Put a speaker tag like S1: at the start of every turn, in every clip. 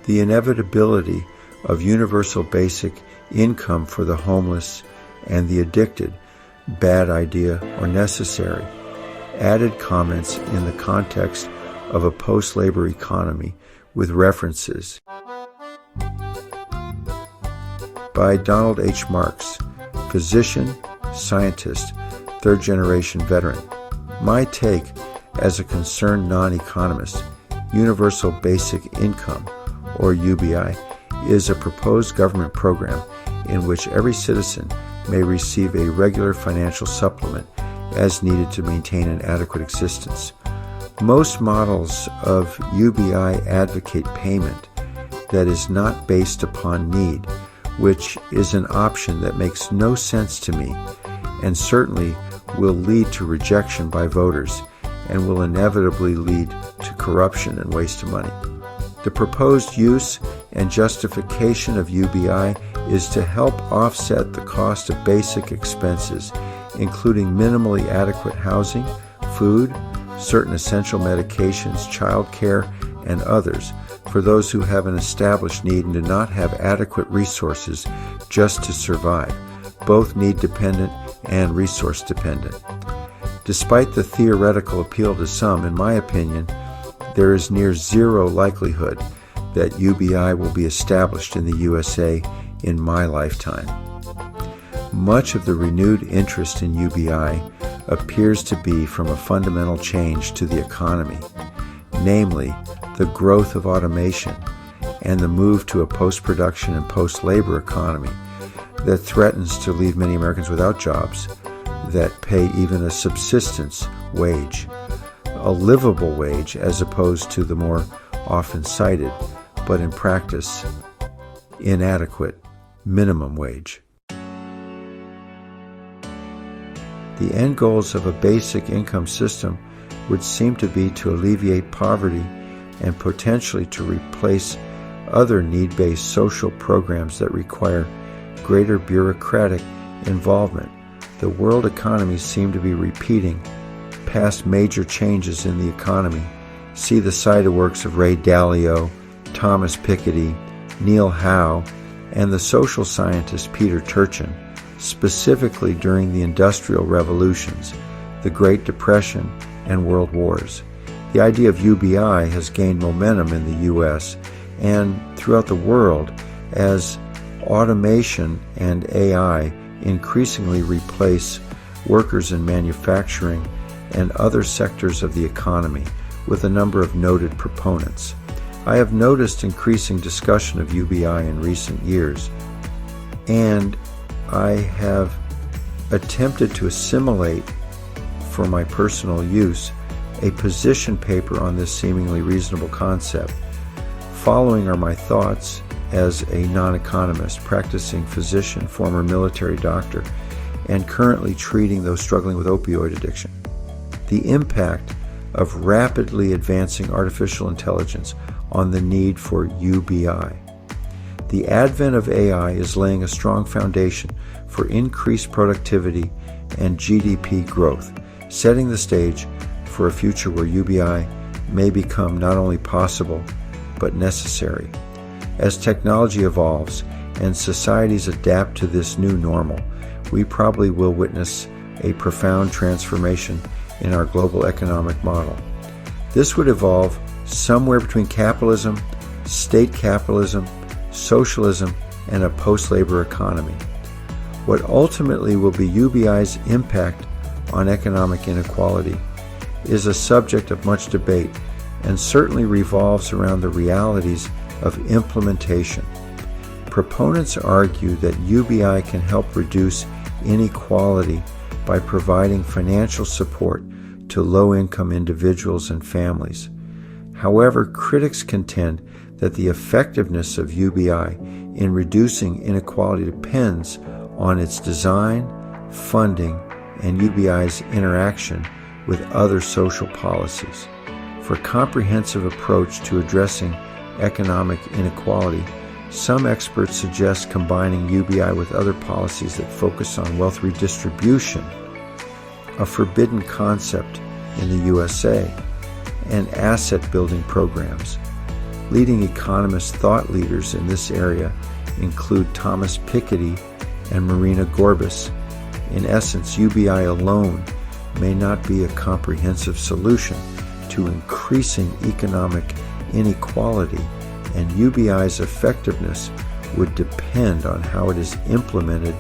S1: The inevitability of universal basic income for the homeless and the addicted, bad idea or necessary. Added comments in the context of a post-labor economy with references by Donald H. Marks, physician, scientist, third-generation veteran. My take as a concerned non-economist, universal basic income, or UBI, is a proposed government program in which every citizen may receive a regular financial supplement as needed to maintain an adequate existence. Most models of UBI advocate payment that is not based upon need, which is an option that makes no sense to me and certainly will lead to rejection by voters and will inevitably lead to corruption and waste of money. The proposed use and justification of UBI is to help offset the cost of basic expenses, including minimally adequate housing, food, certain essential medications, child care, and others for those who have an established need and do not have adequate resources just to survive, both need-dependent and resource-dependent. Despite the theoretical appeal to some, in my opinion, there is near zero likelihood that UBI will be established in the USA in my lifetime. Much of the renewed interest in UBI appears to be from a fundamental change to the economy, namely the growth of automation and the move to a post-production and post-labor economy that threatens to leave many Americans without jobs that pay even a subsistence wage, a livable wage as opposed to the more often cited, but in practice, inadequate minimum wage. The end goals of a basic income system would seem to be to alleviate poverty and potentially to replace other need-based social programs that require greater bureaucratic involvement. The world economies seem to be repeating past major changes in the economy. See the cited works of Ray Dalio, Thomas Piketty, Neil Howe, and the social scientist Peter Turchin, specifically during the Industrial Revolutions, the Great Depression, and World Wars. The idea of UBI has gained momentum in the U.S. and throughout the world as automation and AI increasingly replace workers in manufacturing and other sectors of the economy, with a number of noted proponents. I have noticed increasing discussion of UBI in recent years, and I have attempted to assimilate, for my personal use, a position paper on this seemingly reasonable concept. Following are my thoughts as a non-economist, practicing physician, former military doctor, and currently treating those struggling with opioid addiction. The impact of rapidly advancing artificial intelligence on the need for UBI. The advent of AI is laying a strong foundation for increased productivity and GDP growth, setting the stage for a future where UBI may become not only possible, but necessary. As technology evolves and societies adapt to this new normal, we probably will witness a profound transformation in our global economic model. This would evolve somewhere between capitalism, state capitalism, socialism, and a post-labor economy. What ultimately will be UBI's impact on economic inequality is a subject of much debate and certainly revolves around the realities of implementation. Proponents argue that UBI can help reduce inequality by providing financial support to low-income individuals and families. However, critics contend that the effectiveness of UBI in reducing inequality depends on its design, funding, and UBI's interaction with other social policies. For a comprehensive approach to addressing economic inequality, some experts suggest combining UBI with other policies that focus on wealth redistribution, a forbidden concept in the USA, and asset building programs. Leading economist thought leaders in this area include Thomas Piketty and Marina Gorbis. In essence, UBI alone may not be a comprehensive solution to increasing economic inequality, and UBI's effectiveness would depend on how it is implemented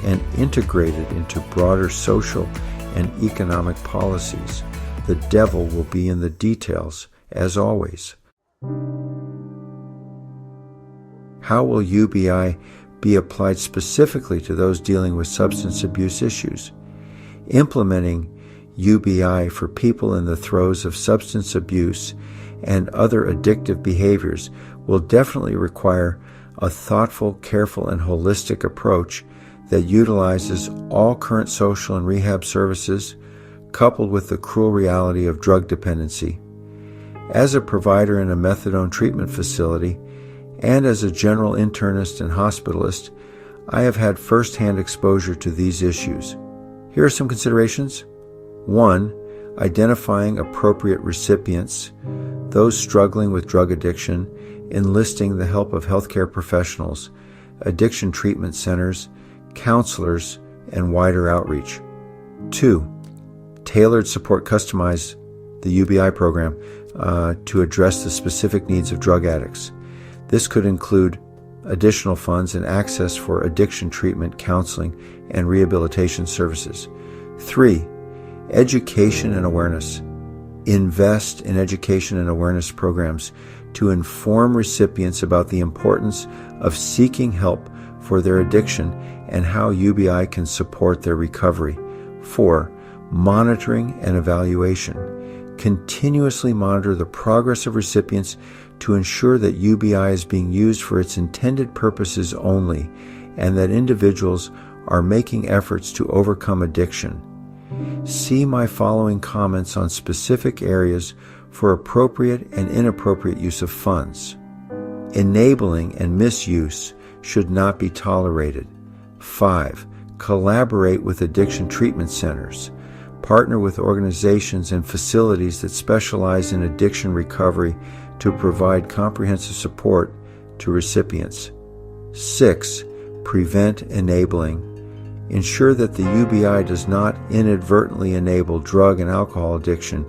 S1: and integrated into broader social and economic policies. The devil will be in the details, as always. How will UBI be applied specifically to those dealing with substance abuse issues? Implementing UBI for people in the throes of substance abuse and other addictive behaviors will definitely require a thoughtful, careful, and holistic approach that utilizes all current social and rehab services, coupled with the cruel reality of drug dependency. As a provider in a methadone treatment facility, and as a general internist and hospitalist, I have had first-hand exposure to these issues. Here are some considerations. 1. Identifying appropriate recipients, those struggling with drug addiction, enlisting the help of healthcare professionals, addiction treatment centers, counselors, and wider outreach. 2. Tailored support, customize the UBI program to address the specific needs of drug addicts. This could include additional funds and access for addiction treatment, counseling, and rehabilitation services. 3. Education and awareness. Invest in education and awareness programs to inform recipients about the importance of seeking help for their addiction and how UBI can support their recovery. 4. Monitoring and evaluation. Continuously monitor the progress of recipients to ensure that UBI is being used for its intended purposes only, and that individuals are making efforts to overcome addiction. See my following comments on specific areas for appropriate and inappropriate use of funds. Enabling and misuse should not be tolerated. 5. Collaborate with addiction treatment centers. Partner with organizations and facilities that specialize in addiction recovery to provide comprehensive support to recipients. 6. Prevent enabling. Ensure that the UBI does not inadvertently enable drug and alcohol addiction,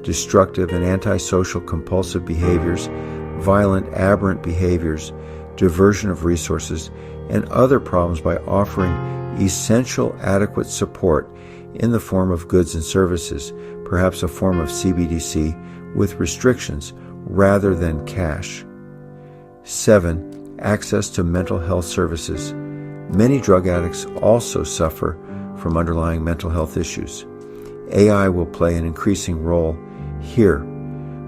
S1: destructive and antisocial compulsive behaviors, violent aberrant behaviors, diversion of resources, and other problems by offering essential adequate support in the form of goods and services, perhaps a form of CBDC, with restrictions rather than cash. 7. Access to mental health services. Many drug addicts also suffer from underlying mental health issues. AI will play an increasing role here.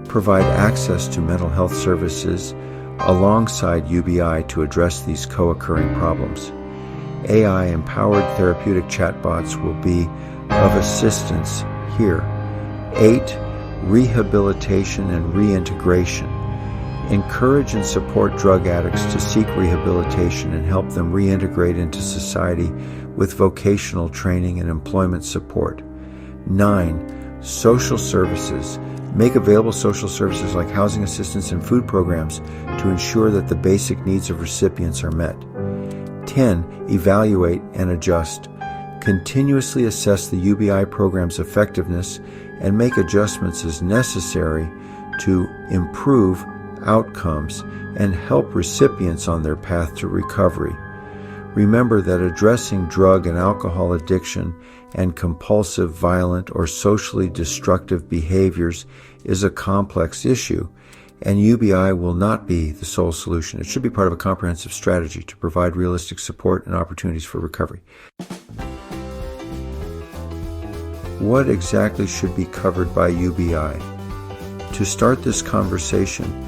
S1: Provide access to mental health services alongside UBI to address these co-occurring problems. AI-empowered therapeutic chatbots will be of assistance here. 8. Rehabilitation and reintegration. Encourage and support drug addicts to seek rehabilitation and help them reintegrate into society with vocational training and employment support. 9. Social services. Make available social services like housing assistance and food programs to ensure that the basic needs of recipients are met. 10. Evaluate and adjust. Continuously assess the UBI program's effectiveness and make adjustments as necessary to improve outcomes and help recipients on their path to recovery. Remember that addressing drug and alcohol addiction and compulsive, violent, or socially destructive behaviors is a complex issue, and UBI will not be the sole solution. It should be part of a comprehensive strategy to provide realistic support and opportunities for recovery. What exactly should be covered by UBI? To start this conversation,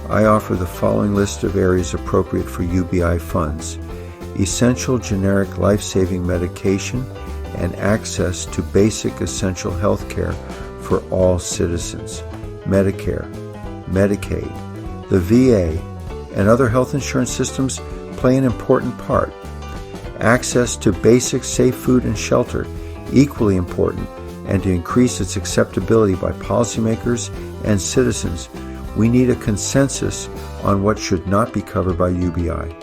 S1: I offer the following list of areas appropriate for UBI funds: essential generic life-saving medication and access to basic essential health care for all citizens, Medicare, Medicaid. The VA and other health insurance systems play an important part. Access to basic safe food and shelter, equally important, and to increase its acceptability by policymakers and citizens, We need a consensus on what should not be covered by UBI.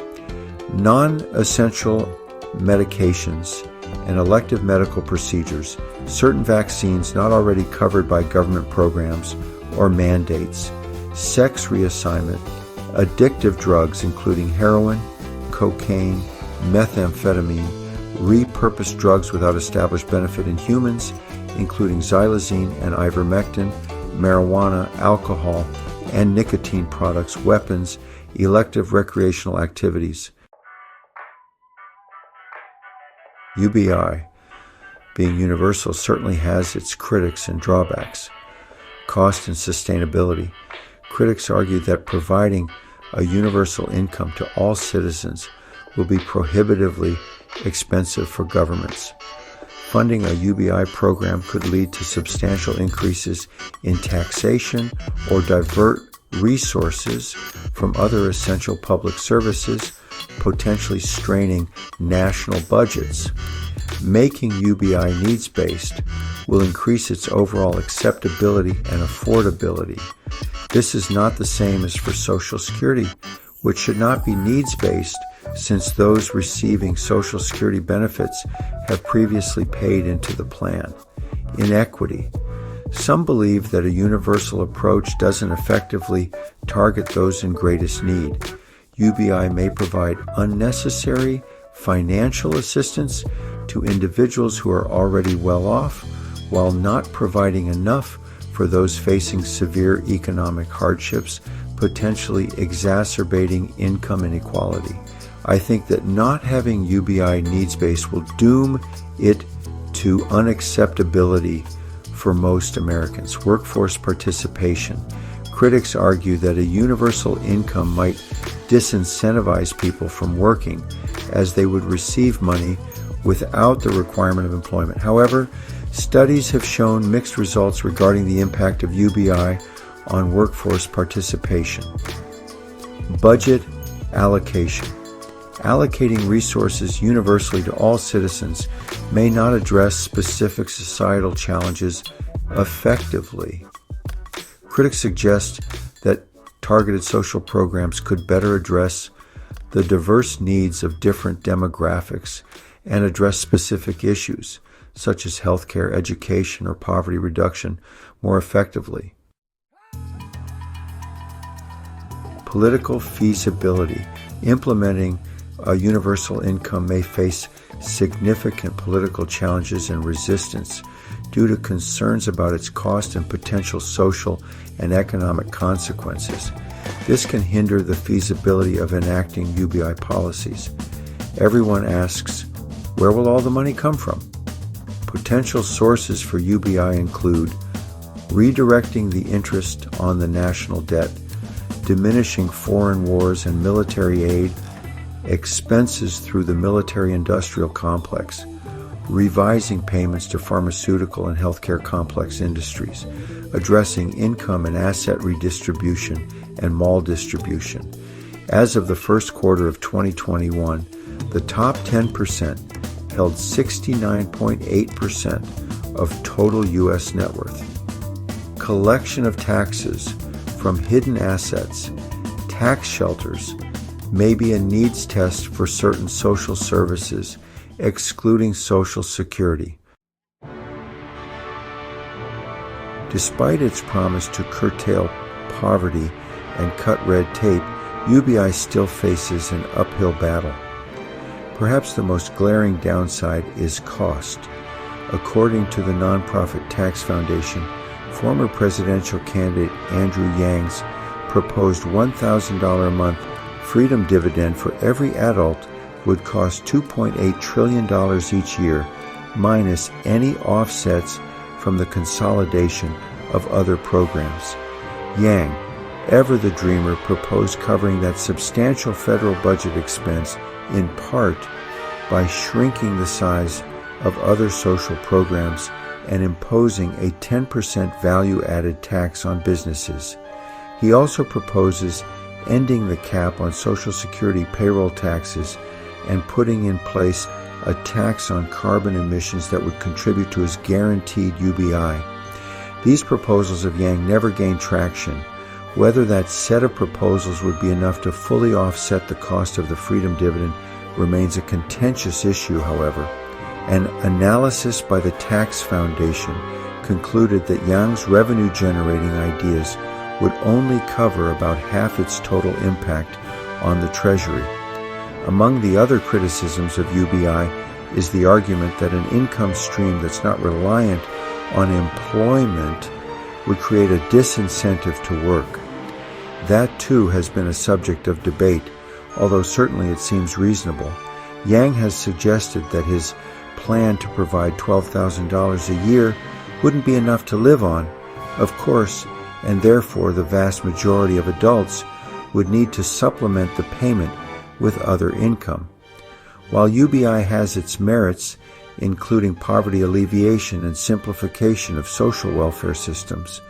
S1: Non-essential medications and elective medical procedures, certain vaccines not already covered by government programs or mandates, sex reassignment, addictive drugs including heroin, cocaine, methamphetamine, repurposed drugs without established benefit in humans, including xylazine and ivermectin, marijuana, alcohol, and nicotine products, weapons, elective recreational activities. UBI, being universal, certainly has its critics and drawbacks. Cost and sustainability. Critics argue that providing a universal income to all citizens will be prohibitively expensive for governments. Funding a UBI program could lead to substantial increases in taxation or divert resources from other essential public services, potentially straining national budgets. Making UBI needs-based will increase its overall acceptability and affordability. This is not the same as for Social Security, which should not be needs-based since those receiving Social Security benefits have previously paid into the plan. Inequity. Some believe that a universal approach doesn't effectively target those in greatest need. UBI may provide unnecessary financial assistance to individuals who are already well off, while not providing enough for those facing severe economic hardships, potentially exacerbating income inequality. I think that not having UBI needs-based will doom it to unacceptability for most Americans. Workforce participation. Critics argue that a universal income might disincentivize people from working, as they would receive money without the requirement of employment. However, studies have shown mixed results regarding the impact of UBI on workforce participation. Budget allocation. Allocating resources universally to all citizens may not address specific societal challenges effectively. Critics suggest that targeted social programs could better address the diverse needs of different demographics and address specific issues, such as healthcare, education, or poverty reduction, more effectively. Political feasibility. Implementing a universal income may face significant political challenges and resistance due to concerns about its cost and potential social and economic consequences. This can hinder the feasibility of enacting UBI policies. Everyone asks, where will all the money come from? Potential sources for UBI include redirecting the interest on the national debt, diminishing foreign wars and military aid, expenses through the military-industrial complex, revising payments to pharmaceutical and healthcare complex industries, addressing income and asset redistribution and maldistribution. As of the first quarter of 2021, the top 10% held 69.8% of total U.S. net worth. Collection of taxes from hidden assets, tax shelters, may be a needs test for certain social services, excluding Social Security. Despite its promise to curtail poverty and cut red tape, UBI still faces an uphill battle. Perhaps the most glaring downside is cost. According to the nonprofit Tax Foundation, former presidential candidate Andrew Yang's proposed $1,000 a month freedom dividend for every adult would cost $2.8 trillion each year, minus any offsets from the consolidation of other programs. Yang, ever the dreamer, proposed covering that substantial federal budget expense in part by shrinking the size of other social programs and imposing a 10% value-added tax on businesses. He also proposes ending the cap on Social Security payroll taxes and putting in place a tax on carbon emissions that would contribute to his guaranteed UBI. These proposals of Yang never gained traction, Whether that set of proposals would be enough to fully offset the cost of the freedom dividend remains a contentious issue, however. An analysis by the Tax Foundation concluded that Yang's revenue-generating ideas would only cover about half its total impact on the Treasury. Among the other criticisms of UBI is the argument that an income stream that's not reliant on employment would create a disincentive to work. That too has been a subject of debate, although certainly it seems reasonable. Yang has suggested that his plan to provide $12,000 a year wouldn't be enough to live on, of course, and therefore the vast majority of adults would need to supplement the payment with other income. While UBI has its merits, including poverty alleviation and simplification of social welfare systems,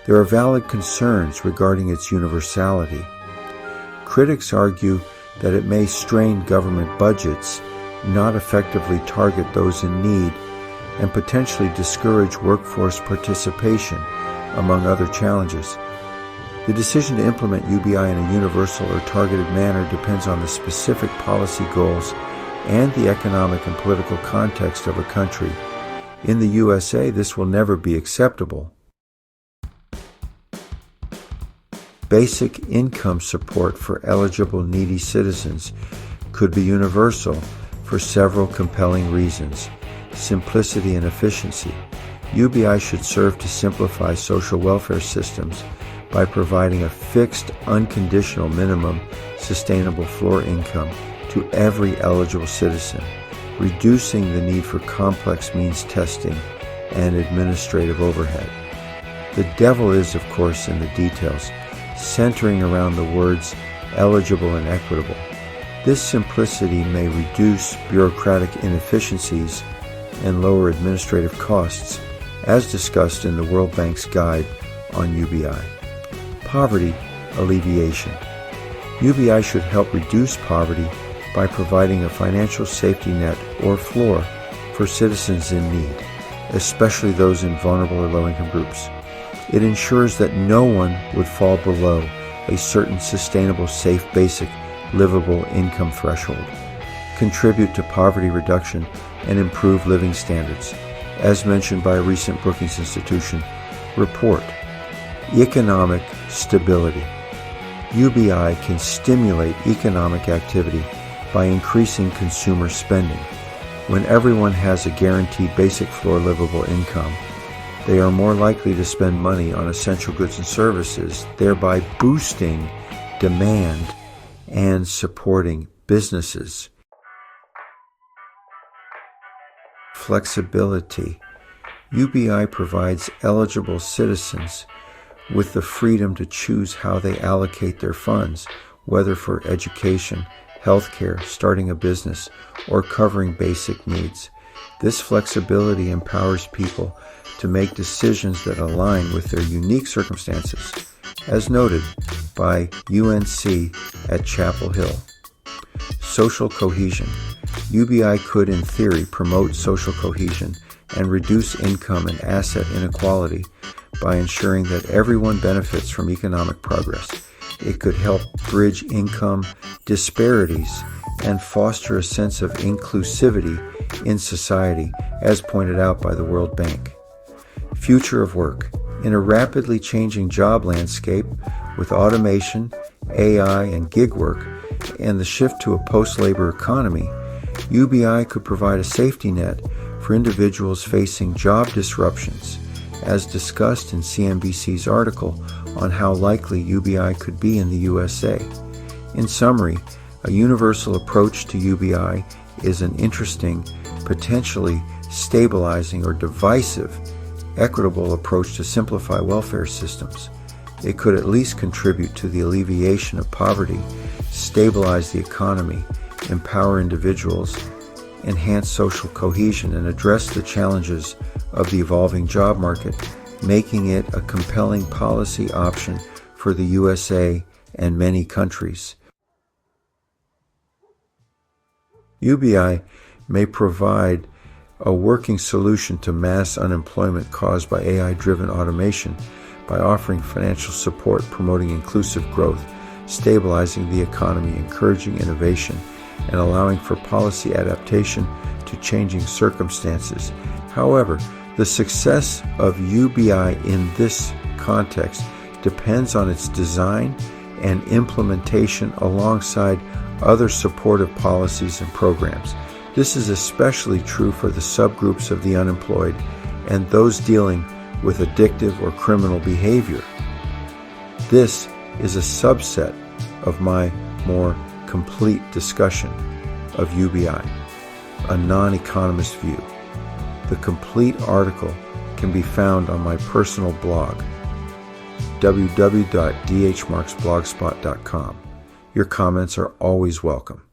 S1: there are valid concerns regarding its universality. Critics argue that it may strain government budgets, not effectively target those in need, and potentially discourage workforce participation, among other challenges. The decision to implement UBI in a universal or targeted manner depends on the specific policy goals and the economic and political context of a country. In the USA, this will never be acceptable. Basic income support for eligible needy citizens could be universal for several compelling reasons. Simplicity and efficiency. UBI should serve to simplify social welfare systems by providing a fixed, unconditional minimum sustainable floor income to every eligible citizen, reducing the need for complex means testing and administrative overhead. The devil is, of course, in the details, centering around the words eligible and equitable. This simplicity may reduce bureaucratic inefficiencies and lower administrative costs, as discussed in the World Bank's guide on UBI. Poverty alleviation. UBI should help reduce poverty by providing a financial safety net or floor for citizens in need, especially those in vulnerable or low-income groups. It ensures that no one would fall below a certain sustainable, safe, basic, livable income threshold. Contribute to poverty reduction and improve living standards, as mentioned by a recent Brookings Institution report. Economic stability. UBI can stimulate economic activity by increasing consumer spending. When everyone has a guaranteed basic floor livable income, they are more likely to spend money on essential goods and services, thereby boosting demand and supporting businesses. Flexibility. UBI provides eligible citizens with the freedom to choose how they allocate their funds, whether for education, healthcare, starting a business, or covering basic needs. This flexibility empowers people to make decisions that align with their unique circumstances, as noted by UNC at Chapel Hill. Social cohesion. UBI could, in theory, promote social cohesion and reduce income and asset inequality by ensuring that everyone benefits from economic progress. It could help bridge income disparities and foster a sense of inclusivity in society, as pointed out by the World Bank. Future of work. In a rapidly changing job landscape with automation, AI, and gig work, and the shift to a post-labor economy, UBI could provide a safety net for individuals facing job disruptions, as discussed in CNBC's article on how likely UBI could be in the USA. In summary, a universal approach to UBI is an interesting, potentially stabilizing or divisive, equitable approach to simplify welfare systems. It could at least contribute to the alleviation of poverty, stabilize the economy, empower individuals, enhance social cohesion, and address the challenges of the evolving job market, making it a compelling policy option for the USA and many countries. UBI may provide a working solution to mass unemployment caused by AI-driven automation by offering financial support, promoting inclusive growth, stabilizing the economy, encouraging innovation, and allowing for policy adaptation to changing circumstances. However, the success of UBI in this context depends on its design and implementation alongside other supportive policies and programs. This is especially true for the subgroups of the unemployed and those dealing with addictive or criminal behavior. This is a subset of my more complete discussion of UBI, a non-economist view. The complete article can be found on my personal blog, www.dhmarksblogspot.com. Your comments are always welcome.